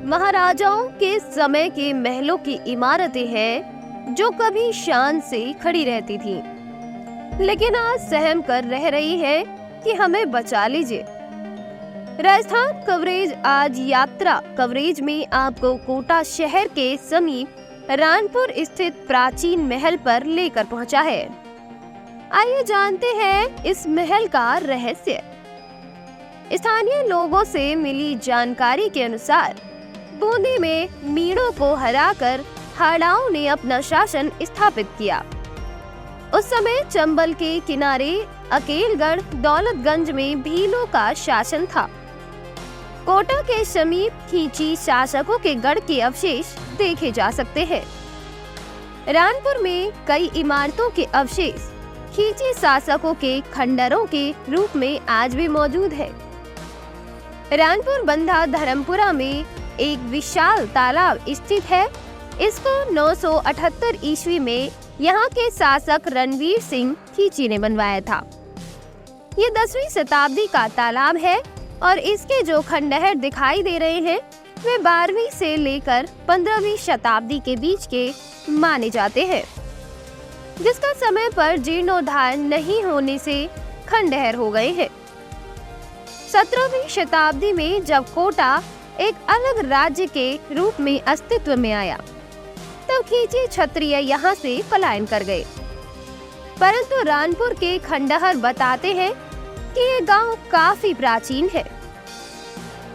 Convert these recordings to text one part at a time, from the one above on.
महाराजाओं के समय के महलों की इमारतें हैं जो कभी शान से खड़ी रहती थीं, लेकिन आज सहम कर रह रही है कि हमें बचा लीजिए। राजस्थान कवरेज आज यात्रा कवरेज में आपको कोटा शहर के समीप रानपुर स्थित प्राचीन महल पर लेकर पहुंचा है। आइए जानते हैं इस महल का रहस्य। स्थानीय लोगों से मिली जानकारी के अनुसार बूंदी में मीणों को हराकर हाड़ाओं ने अपना शासन स्थापित किया। उस समय चंबल के किनारे अकेलगढ़ दौलतगंज में भीलों का शासन था। कोटा के समीप खींची शासकों के गढ़ के अवशेष देखे जा सकते हैं। रानपुर में कई इमारतों के अवशेष खींची शासकों के खंडरों के रूप में आज भी मौजूद है। रानपुर बंधा धर्मपुरा में एक विशाल तालाब स्थित है। इसको 978 ईस्वी में यहाँ के शासक रणवीर सिंह खींची ने बनवाया था। ये 10वीं शताब्दी का तालाब है और इसके जो खंडहर दिखाई दे रहे हैं वे 12वीं से लेकर 15वीं शताब्दी के बीच के माने जाते हैं, जिसका समय पर जीर्णोद्धार नहीं होने से खंडहर हो गए हैं। 17वीं शताब्दी में जब कोटा एक अलग राज्य के रूप में अस्तित्व में आया, तब खींची क्षत्रिय यहाँ से पलायन कर गए। परंतु रानपुर के खंडहर बताते हैं कि ये गांव काफी प्राचीन है।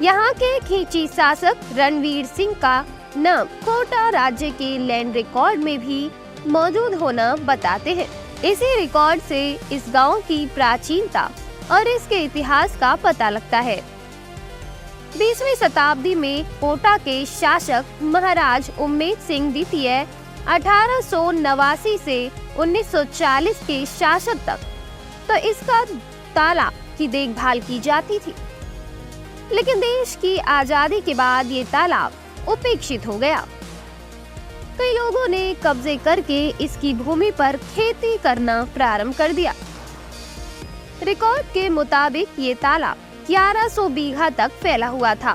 यहाँ के खींची शासक रणवीर सिंह का नाम कोटा राज्य के लैंड रिकॉर्ड में भी मौजूद होना बताते हैं। इसी रिकॉर्ड से इस गांव की प्राचीनता और इसके इतिहास का पता लगता है। 20वीं शताब्दी में कोटा के शासक महाराज उम्मेद सिंह द्वितीय 1889 से 1940 के शासक तक तो इसका तालाब की देखभाल की जाती थी, लेकिन देश की आजादी के बाद ये तालाब उपेक्षित हो गया। कई लोगों ने कब्जे करके इसकी भूमि पर खेती करना प्रारंभ कर दिया। रिकॉर्ड के मुताबिक ये तालाब 1100 बीघा तक फैला हुआ था।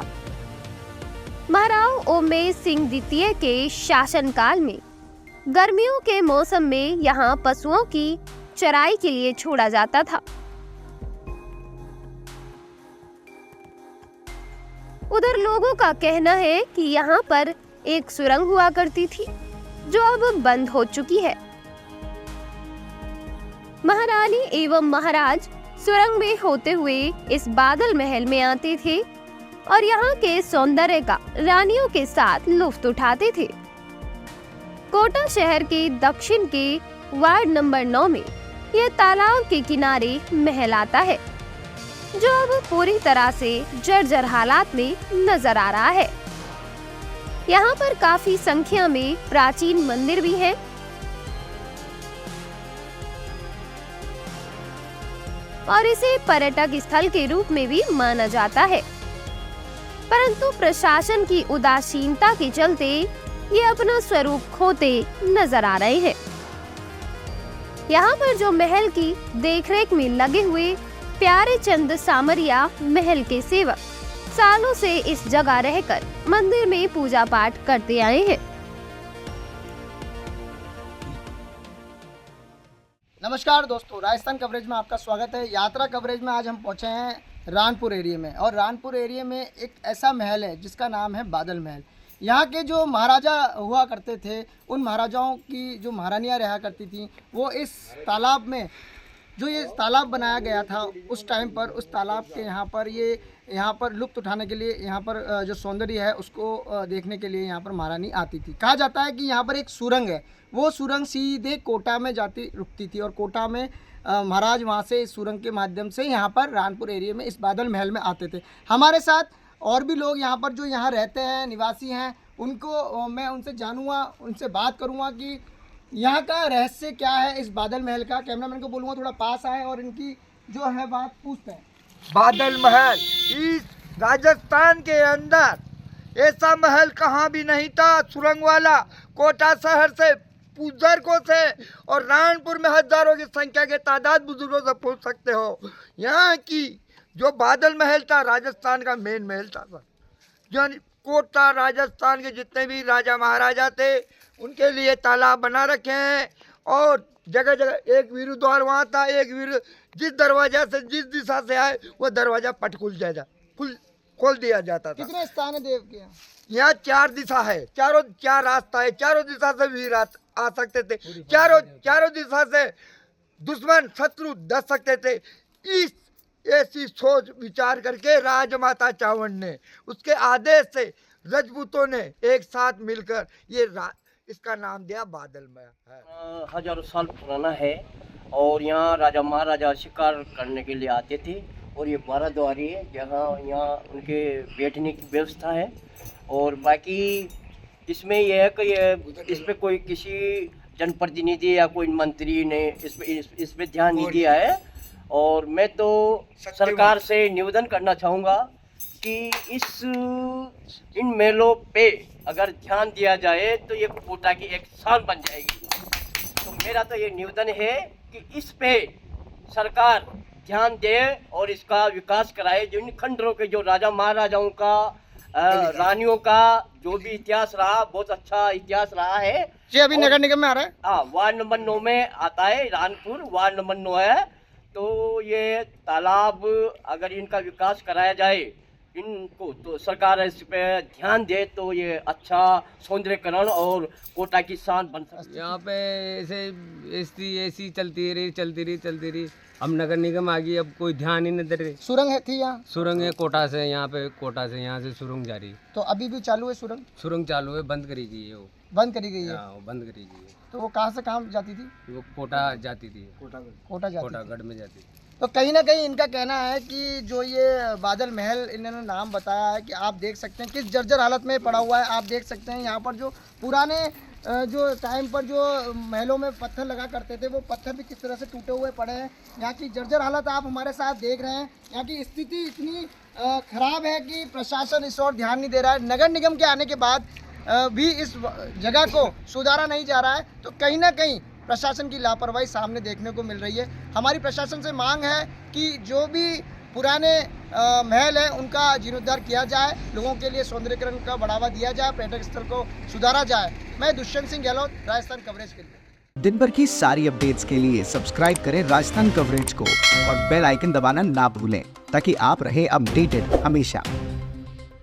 महाराव उम्मेद सिंह द्वितीय के शासनकाल में गर्मियों के मौसम में यहाँ पशुओं की चराई के लिए छोड़ा जाता था। उधर लोगों का कहना है कि यहाँ पर एक सुरंग हुआ करती थी जो अब बंद हो चुकी है। महारानी एवं महाराज सुरंग में होते हुए इस बादल महल में आते थे और यहाँ के सौंदर्य का रानियों के साथ लुत्फ उठाते थे। कोटा शहर के दक्षिण के वार्ड नंबर 9 में यह तालाब के किनारे महल आता है, जो अब पूरी तरह से जर्जर हालात में नजर आ रहा है। यहाँ पर काफी संख्या में प्राचीन मंदिर भी हैं। और इसे पर्यटक स्थल के रूप में भी माना जाता है, परंतु प्रशासन की उदासीनता के चलते ये अपना स्वरूप खोते नजर आ रहे हैं। यहाँ पर जो महल की देखरेख में लगे हुए प्यारे चंद सामरिया महल के सेवक सालों से इस जगह रहकर मंदिर में पूजा पाठ करते आए हैं। नमस्कार दोस्तों, राजस्थान कवरेज में आपका स्वागत है। यात्रा कवरेज में आज हम पहुंचे हैं रानपुर एरिया में, और रानपुर एरिया में एक ऐसा महल है जिसका नाम है बादल महल। यहाँ के जो महाराजा हुआ करते थे, उन महाराजाओं की जो महारानियाँ रहा करती थी, वो इस तालाब में जो ये तालाब बनाया गया था उस टाइम पर, उस तालाब के यहाँ पर लुत्फ उठाने के लिए, यहाँ पर जो सौंदर्य है उसको देखने के लिए यहाँ पर महारानी आती थी। कहा जाता है कि यहाँ पर एक सुरंग है, वो सुरंग सीधे कोटा में जाती रुकती थी और कोटा में महाराज वहाँ से इस सुरंग के माध्यम से यहाँ पर रानपुर एरिया में इस बादल महल में आते थे। हमारे साथ और भी लोग यहाँ पर जो यहाँ रहते हैं, निवासी हैं, उनको मैं उनसे जानूँगा, उनसे बात करूँगा कि यहाँ का रहस्य क्या है इस बादल महल का। कैमरामैन को बोलूँगा थोड़ा पास आए और इनकी जो है बात पूछते हैं। बादल महल इस राजस्थान के अंदर ऐसा महल कहाँ भी नहीं था। सुरंग वाला कोटा शहर से बुजुर्गों से और रानपुर में हजारों की संख्या के तादाद बुजुर्गों से पूछ सकते हो। यहाँ की जो बादल महल था राजस्थान का मेन महल था, जो कोटा राजस्थान के जितने भी राजा महाराजा थे उनके लिए तालाब बना रखे हैं। और जगह जगह एक वीरू द्वार वहाँ था, एक वीरू जिस दरवाजा से जिस दिशा से आए वो दरवाजा पट खोल दिया जाता था। कितने स्थान है देव के? यहाँ 4 दिशा है, चार रास्ता है, चारों दिशा से वीर आ सकते थे, चारों दिशा से दुश्मन शत्रु डस सकते थे। इस ऐसी सोच विचार करके राजमाता चावड़ ने उसके आदेश से राजपूतों ने एक साथ मिलकर इसका नाम दिया बादल महल। हजारों साल पुराना है और यहाँ राजा महाराजा शिकार करने के लिए आते थे। और ये 12 द्वारी है जहाँ यहाँ उनके बैठने की व्यवस्था है। और बाकी इसमें यह है कि इस पे कोई किसी जनप्रतिनिधि या कोई मंत्री ने इस पे ध्यान नहीं दिया है। और मैं तो सरकार से निवेदन करना चाहूँगा कि इन मेलों पे अगर ध्यान दिया जाए तो ये कोटा की एक शान बन जाएगी। तो मेरा तो ये निवेदन है कि इस पे सरकार ध्यान दे और इसका विकास कराए। जो इन खंडरों के जो राजा महाराजाओं का रानियों का जो भी इतिहास रहा, बहुत अच्छा इतिहास रहा है। जी अभी नगर निगम में आ रहा है। हाँ, वार्ड नंबर 9 में आता है, रानपुर वार्ड नंबर 9 है। तो ये तालाब अगर इनका विकास कराया जाए इनको, तो सरकार इस पे ध्यान दे तो ये अच्छा सौंदर्यकरण और कोटा की शान बन सकती है। यहाँ पे ऐसी चलती रही। अब नगर निगम आ गई, अब कोई ध्यान ही नहीं दे रहे। सुरंग है थी यहाँ? सुरंग है कोटा से, यहाँ से सुरंग जारी। तो अभी भी चालू है सुरंग? सुरंग चालू है, बंद करी गई है वो। बंद करी गई है? हाँ, वो बंद करी गई है। तो वो कहाँ से कहाँ जाती थी? वो कोटा जाती थी, कोटागढ़ में जाती थी। तो कहीं ना कहीं इनका कहना है कि जो ये बादल महल इन्होंने नाम बताया है कि आप देख सकते हैं किस जर्जर हालत में पड़ा हुआ है। आप देख सकते हैं यहाँ पर जो पुराने जो टाइम पर जो महलों में पत्थर लगा करते थे वो पत्थर भी किस तरह से टूटे हुए पड़े हैं। यहाँ की जर्जर हालत आप हमारे साथ देख रहे हैं। यहाँ की स्थिति इतनी खराब है कि प्रशासन इस ओर ध्यान नहीं दे रहा है। नगर निगम के आने के बाद भी इस जगह को सुधारा नहीं जा रहा है। तो कहीं ना कहीं प्रशासन की लापरवाही सामने देखने को मिल रही है। हमारी प्रशासन से मांग है कि जो भी पुराने महल है उनका जीर्णोद्धार किया जाए, लोगों के लिए सौंदर्यीकरण का बढ़ावा दिया जाए, पर्यटक स्थल को सुधारा जाए। मैं दुष्यंत सिंह गहलोत, राजस्थान कवरेज के लिए। दिन भर की सारी अपडेट्स के लिए सब्सक्राइब करें राजस्थान कवरेज को और बेल आइकन दबाना ना भूलें ताकि आप रहे अपडेटेड हमेशा।